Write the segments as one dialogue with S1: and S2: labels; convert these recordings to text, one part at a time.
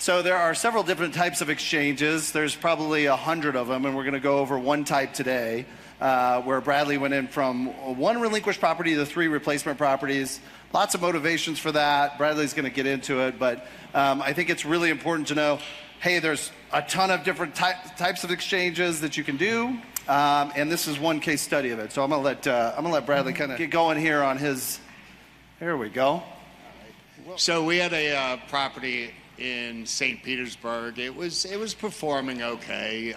S1: So there are several different types of exchanges. There's probably 100 of them, and we're going to go over one type today, where Bradley went in from one relinquished property to 3 replacement properties. Lots of motivations for that. Bradley's going to get into it, but I think it's really important to know, hey, there's a ton of different types of exchanges that you can do, and this is one case study of it. So I'm going to let Bradley kind of get going here on his. There we go.
S2: So we had a property in St. Petersburg. It was performing okay,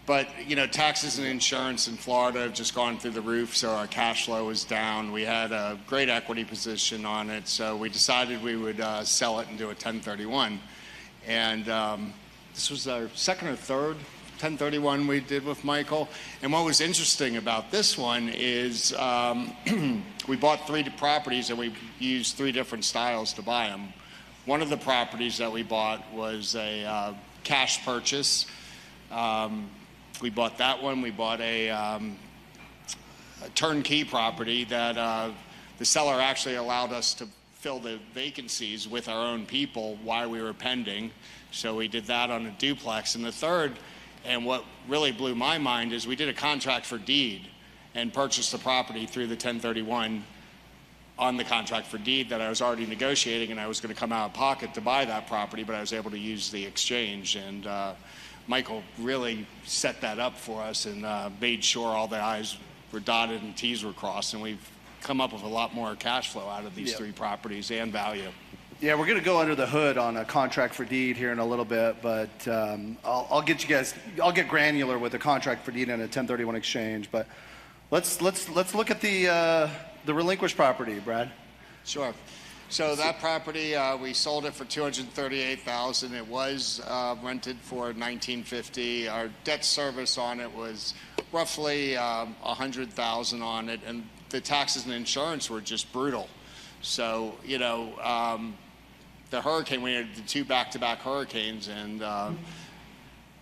S2: but taxes and insurance in Florida have just gone through the roof, so our cash flow was down. We had a great equity position on it, so we decided we would sell it and do a 1031. And this was our second or third 1031 we did with Michael. And what was interesting about this one is we bought 3 properties and we used 3 different styles to buy them. One of the properties that we bought was a cash purchase. We bought that one. We bought a turnkey property that the seller actually allowed us to fill the vacancies with our own people while we were pending. So we did that on a duplex. And the third, and what really blew my mind, is we did a contract for deed and purchased the property through the 1031 on the contract for deed that I was already negotiating, and I was going to come out of pocket to buy that property, but I was able to use the exchange. And Michael really set that up for us and made sure all the I's were dotted and T's were crossed, and we've come up with a lot more cash flow out of these 3 properties and value.
S1: Yeah, we're going to go under the hood on a contract for deed here in a little bit, but I'll get granular with a contract for deed and a 1031 exchange. But let's look at the relinquished property, Brad.
S2: Sure. So that property, we sold it for $238,000. It was rented for $1,950. Our debt service on it was roughly $100,000 on it, and the taxes and insurance were just brutal. So the hurricane, we had the 2 back-to-back hurricanes, and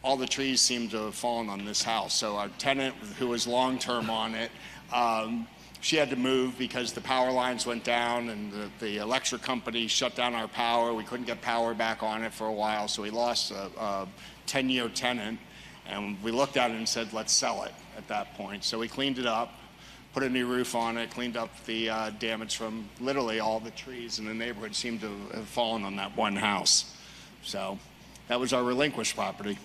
S2: all the trees seemed to have fallen on this house. So our tenant, who was long-term on it, she had to move because the power lines went down and the electric company shut down our power. We couldn't get power back on it for a while, so we lost a 10-year tenant, and we looked at it and said, let's sell it at that point. So we cleaned it up, put a new roof on it, cleaned up the damage from literally all the trees in the neighborhood seemed to have fallen on that one house. So that was our relinquished property.